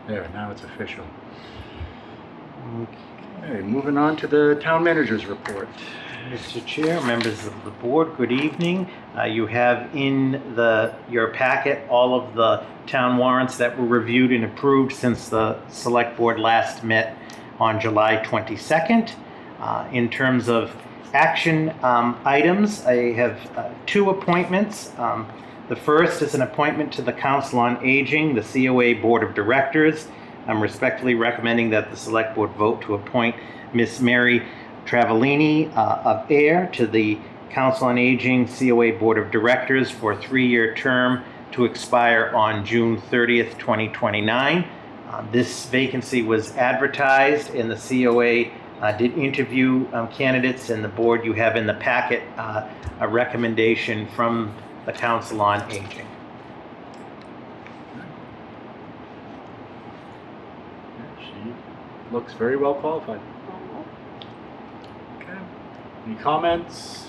There, now it's official. Okay, moving on to the town manager's report.
Mr. Chair, members of the board, good evening. You have in your packet all of the town warrants that were reviewed and approved since the select board last met on July 22nd. In terms of action items, I have 2 appointments. The first is an appointment to the Council on Aging, the COA Board of Directors. I'm respectfully recommending that the Select Board vote to appoint Miss Mary Travellini of Ayer to the Council on Aging COA Board of Directors for a 3-year term to expire on June 30th, 2029. This vacancy was advertised, and the COA did interview candidates, and the board, you have in the packet a recommendation from the Council on Aging.
She looks very well qualified. Okay. Any comments?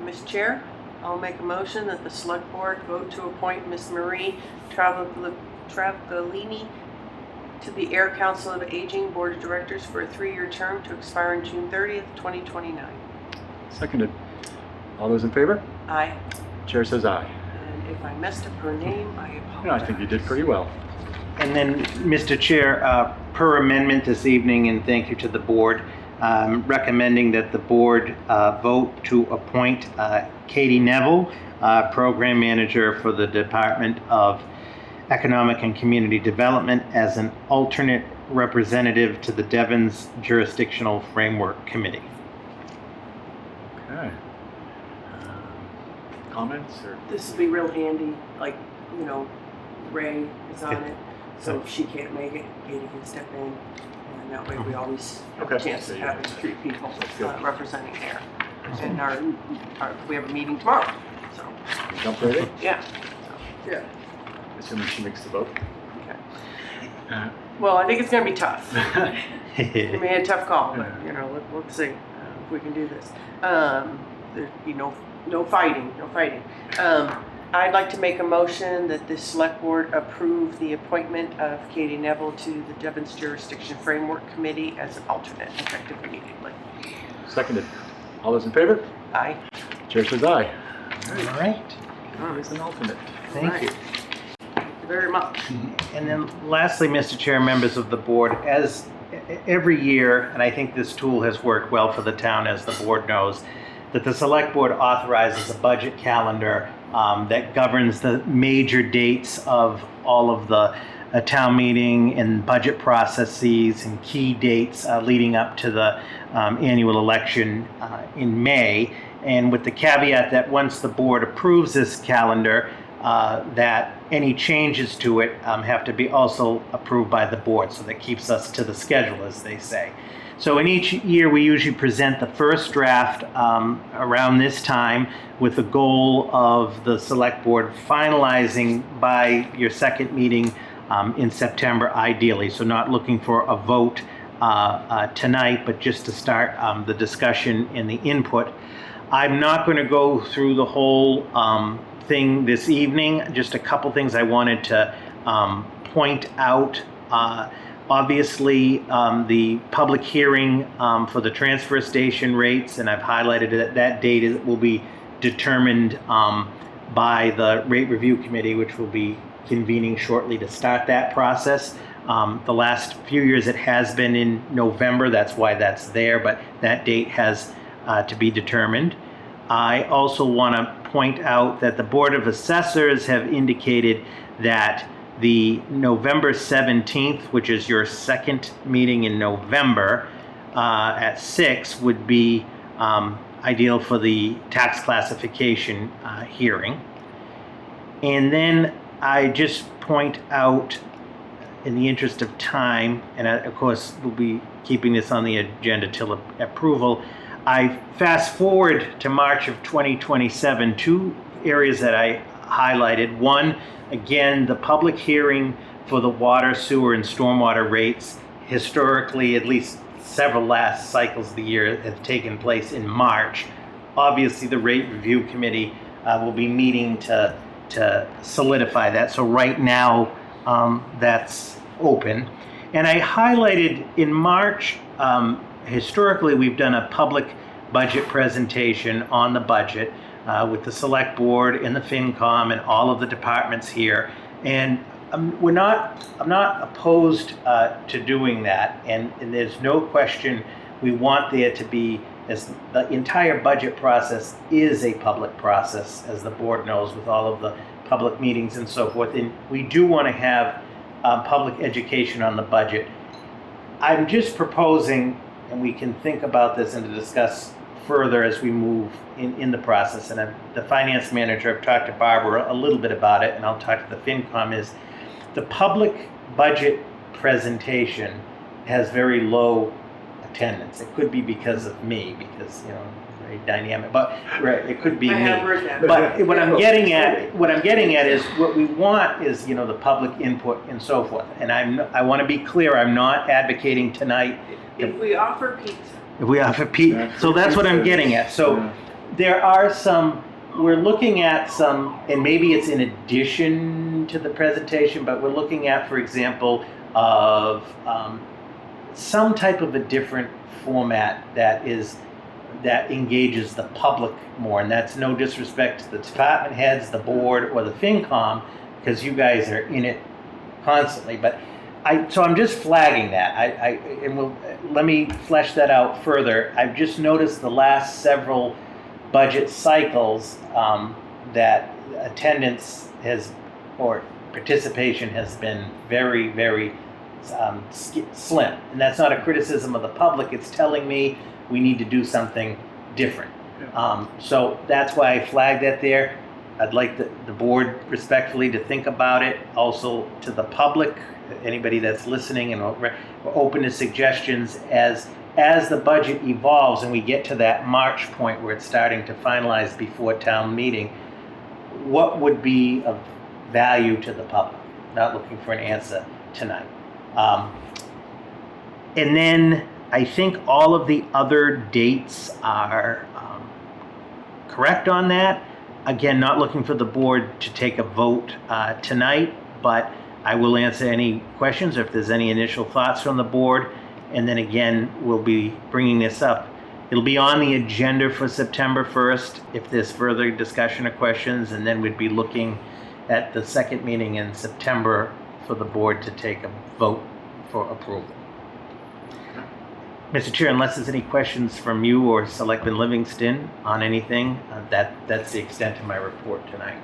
Mr. Chair, I'll make a motion that the select board vote to appoint Ms. Marie Travaglini to the Air Council of Aging Board of Directors for a 3-year term to expire on June 30th, 2029.
Seconded. All those in favor?
Aye.
Chair says aye.
And if I messed up her name, I apologize.
Yeah, I think you did pretty well.
And then, Mr. Chair, per amendment this evening, and thank you to the board, recommending that the board vote to appoint Katie Neville, Program Manager for the Department of Economic and Community Development, as an alternate representative to the Devon's Jurisdictional Framework Committee.
Okay. Comments or?
This would be real handy, like, Ray is on it, so if she can't make it, Katie can step in, and that way we always have a
Okay.
chance of having 3 people
good.
representing there. And we have a meeting tomorrow, so,
Jump right in,
yeah. Yeah.
assuming she makes the vote.
Okay. Well, I think it's gonna be tough. We made a tough call, but, let's see if we can do this. There'd be no fighting. I'd like to make a motion that the select board approve the appointment of Katie Neville to the Devon's Jurisdiction Framework Committee as an alternate, effective immediately.
Seconded. All those in favor?
Aye.
Chair says aye.
All right.
As an alternate.
Thank you.
Thank you very much.
And then lastly, Mr. Chair, members of the board, as every year, and I think this tool has worked well for the town, as the board knows, that the select board authorizes a budget calendar that governs the major dates of all of the town meeting and budget processes and key dates leading up to the annual election in May. And with the caveat that once the board approves this calendar, that any changes to it have to be also approved by the board. So that keeps us to the schedule, as they say. So in each year, we usually present the first draft around this time with the goal of the select board finalizing by your second meeting in September, ideally. So not looking for a vote tonight, but just to start the discussion and the input. I'm not going to go through the whole thing this evening. Just a couple things I wanted to point out. Obviously, the public hearing for the transfer station rates, and I've highlighted that date will be determined by the rate review committee, which will be convening shortly to start that process. The last few years it has been in November, that's why that's there, but that date has to be determined. I also want to point out that the Board of Assessors have indicated that the November 17th, which is your second meeting in November at 6, would be ideal for the tax classification hearing. And then I just point out, in the interest of time, and of course we'll be keeping this on the agenda till approval, I fast forward to March of 2027, 2 areas that I highlighted. One, again, the public hearing for the water, sewer, and stormwater rates. Historically, at least several last cycles of the year have taken place in March. Obviously, the rate review committee will be meeting to solidify that. So right now, that's open. And I highlighted in March, historically, we've done a public budget presentation on the budget with the select board and the FinCom and all of the departments here. And I'm not opposed to doing that. And there's no question we want there to be, as the entire budget process is a public process, as the board knows, with all of the public meetings and so forth. And we do want to have public education on the budget. I'm just proposing, and we can think about this and to discuss further as we move in the process. And the finance manager, I've talked to Barbara a little bit about it, and I'll talk to the FinCom, is the public budget presentation has very low attendance. It could be because of me, because, you know, very dynamic, but right, it could be
I
me.
have heard that.
But what I'm getting at is what we want is, you know, the public input and so forth. And I want to be clear, I'm not advocating tonight
If we offer pizza.
if we offer pizza. So that's what I'm getting at. So there are some, we're looking at some, and maybe it's in addition to the presentation, but we're looking at, for example, of some type of a different format that engages the public more. And that's no disrespect to the department heads, the board, or the FinCom, because you guys are in it constantly. But so I'm just flagging that. Let me flesh that out further. I've just noticed the last several budget cycles that attendance or participation has been very, very slim. And that's not a criticism of the public. It's telling me we need to do something different. So that's why I flagged that there. I'd like the board respectfully to think about it. Also to the public, anybody that's listening, and we're open to suggestions as the budget evolves and we get to that March point where it's starting to finalize before town meeting. What would be of value to the public? Not looking for an answer tonight. And then I think all of the other dates are correct on that. Again, not looking for the board to take a vote tonight, but I will answer any questions if there's any initial thoughts from the board. And then again, we'll be bringing this up. It'll be on the agenda for September 1st if there's further discussion or questions, and then we'd be looking at the second meeting in September for the board to take a vote for approval. Mr. Chair, unless there's any questions from you or Selectman Livingston on anything, that's the extent of my report tonight.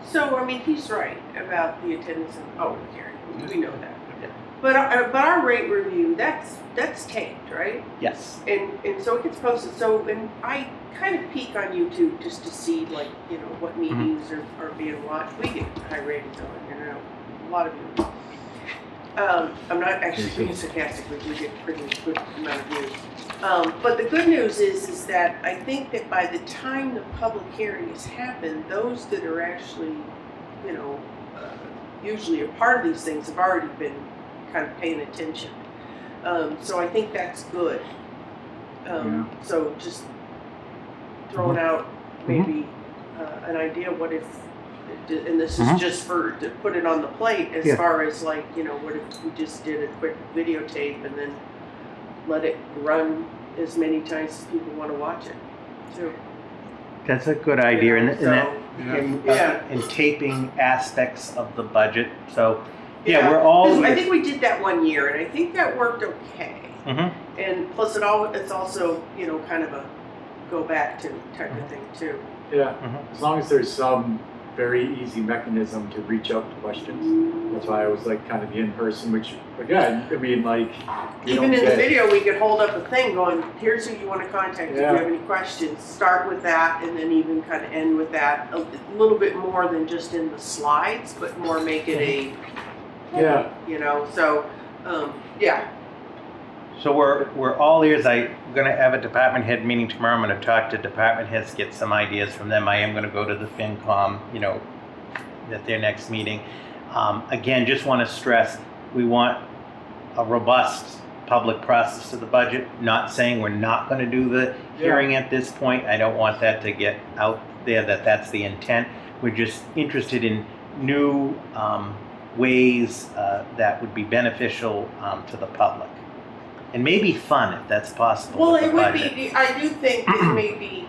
So, I mean, he's right about the attendance of hearing. We know that. Yeah. But our rate review, that's taped, right?
Yes.
And so it gets posted. So, and I kind of peek on YouTube just to see, like, you know, what meetings are being watched. We get high ratings on it, you know, a lot of you. I'm not actually being sarcastic, but we get pretty good amount of views. But the good news is that I think that by the time the public hearing has happened, those that are actually, you know, usually a part of these things have already been kind of paying attention. So I think that's good. So just throwing out maybe an idea, what if, and this is just to put it on the plate as far as, like, you know, what if we just did a quick videotape and then let it run as many times as people want to watch it. So
that's a good idea,
yeah.
And taping aspects of the budget. So we're all.
I think we did that one year, and I think that worked okay. And plus, it's also, you know, kind of a go back to type of thing too.
Yeah, as long as there's some very easy mechanism to reach out to questions. That's why I was like kind of the in-person, which again, I mean, like,
even in the video, we could hold up a thing going, here's who you want to contact if you have any questions. Start with that, and then even kind of end with that a little bit more than just in the slides, but more make it you know. So
So we're all ears. I'm going to have a department head meeting tomorrow. I'm going to talk to department heads, get some ideas from them. I am going to go to the FinCom, you know, at their next meeting. Again, just want to stress, we want a robust public process to the budget. Not saying we're not going to do the hearing at this point. I don't want that to get out there that that's the intent. We're just interested in new ways that would be beneficial to the public. And maybe fun, if that's possible.
Well, it would be. I do think it may be,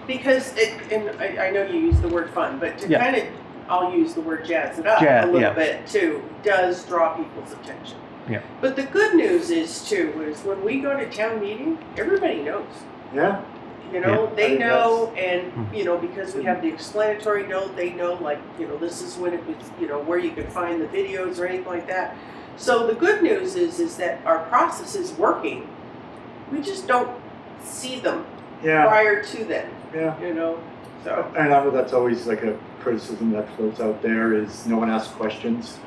because and I know you use the word fun, but to kind of, I'll use the word jazz it up a little bit too, does draw people's attention.
Yeah.
But the good news is too, is when we go to town meeting, everybody knows.
Yeah.
You know, they know, and, you know, because we have the explanatory note, they know, like, you know, this is when it was, you know, where you could find the videos or anything like that. So the good news is that our process is working. We just don't see them prior to then. Yeah. You know, so.
And I know that's always like a criticism that floats out there is no one asks questions.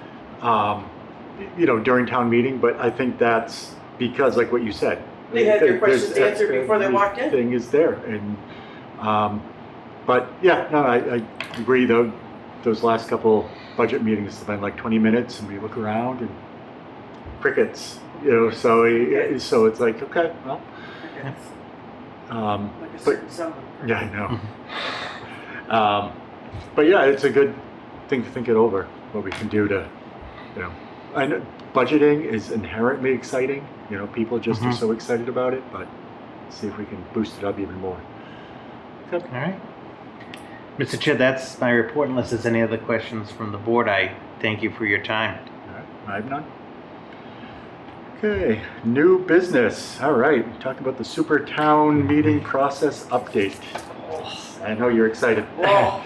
during town meeting, but I think that's because, like what you said.
They had their questions
there's-
answered before they walked in.
Everything is there, and, but yeah, no, I agree though, those last couple budget meetings have been like 20 minutes and we look around and crickets, so it's like, okay, well.
Like a certain summer.
Yeah, I know. But yeah, it's a good thing to think it over, what we can do to, I know budgeting is inherently exciting. People just are so excited about it, but see if we can boost it up even more.
All right. Mr. Chair, that's my report unless there's any other questions from the board. I thank you for your time.
All right, I have none. Okay, new business. All right, talking about the super town meeting process update. I know you're excited.
Well,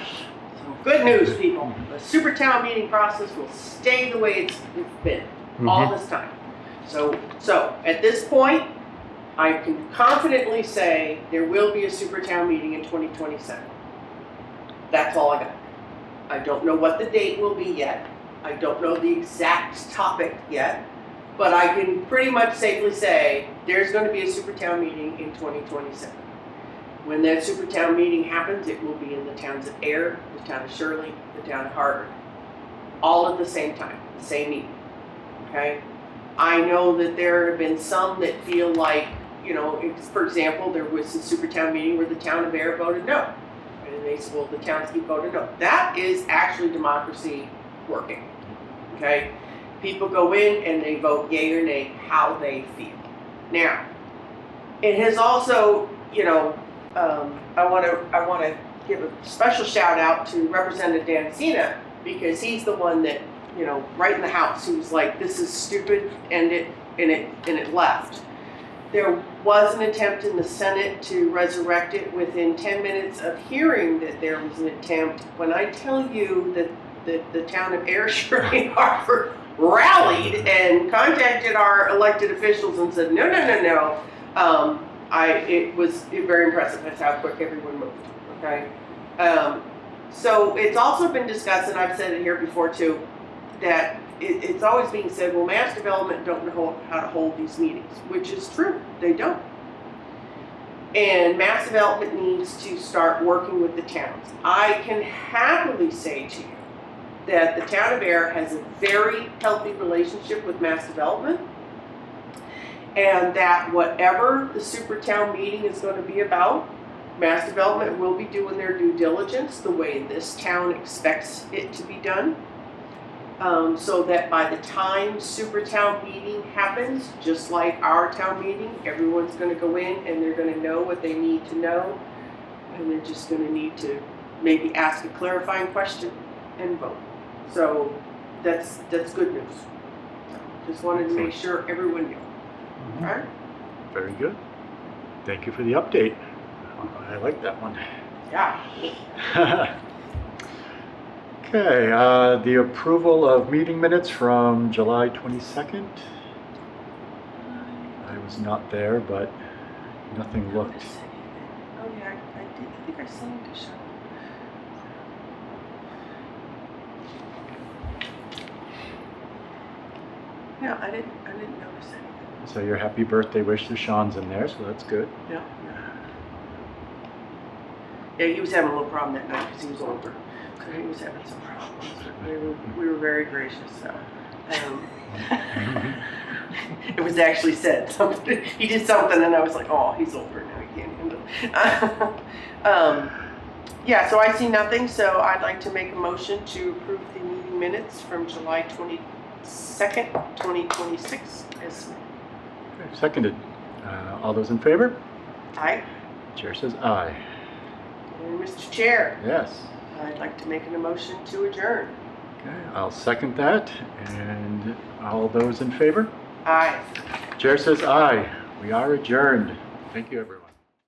good news, people. The super town meeting process will stay the way it's been all this time. So at this point, I can confidently say there will be a super town meeting in 2027. That's all I got. I don't know what the date will be yet. I don't know the exact topic yet, but I can pretty much safely say there's going to be a super town meeting in 2027. When that super town meeting happens, it will be in the towns of Ayer, the town of Shirley, the town of Harvard, all at the same time, the same meeting. Okay? I know that there have been some that feel like, for example, there was a super town meeting where the town of Ayer voted no. And they said, well, the townspeople voted no. That is actually democracy working. Okay? People go in and they vote yay or nay how they feel. Now, it has also, I want to give a special shout out to Representative Dan Cena, because he's the one that, right in the House, who was like, this is stupid, and it left. There was an attempt in the Senate to resurrect it within 10 minutes of hearing that there was an attempt. When I tell you that the town of Ayer, Shirley, Harvard rallied and contacted our elected officials and said, no. It was very impressive. That's how quick everyone moved. Okay. So it's also been discussed, and I've said it here before too, that it's always being said, well, mass development don't know how to hold these meetings, which is true. They don't. And mass development needs to start working with the towns. I can happily say to you that the town of Ayer has a very healthy relationship with mass development, and that whatever the super town meeting is going to be about, mass development will be doing their due diligence the way this town expects it to be done. So that by the time super town meeting happens, just like our town meeting, everyone's going to go in and they're going to know what they need to know, and they're just going to need to maybe ask a clarifying question and vote. So that's good news. Just wanted to make sure everyone knew. All right?
Very good. Thank you for the update. I like that one.
Yeah.
Okay, the approval of meeting minutes from July 22nd. I was not there, but nothing looked.
Oh yeah, I think I signed a show. Yeah, I didn't notice anything.
So your happy birthday wish to Sean's in there, so that's good.
Yeah. Yeah, he was having a little problem that night because he was older. So he was having some problems. We were very gracious. So it was actually said something. He did something, and I was like, "Oh, he's older now. He can't handle it." Yeah. So I see nothing. So I'd like to make a motion to approve the meeting minutes from July 22nd, 2026. Yes.
Okay, seconded. All those in favor?
Aye.
Chair says aye.
And Mr. Chair,
Yes.
I'd like to make a motion to adjourn.
Okay, I'll second that. And all those in favor?
Aye.
Chair says aye. We are adjourned. Thank you, everyone.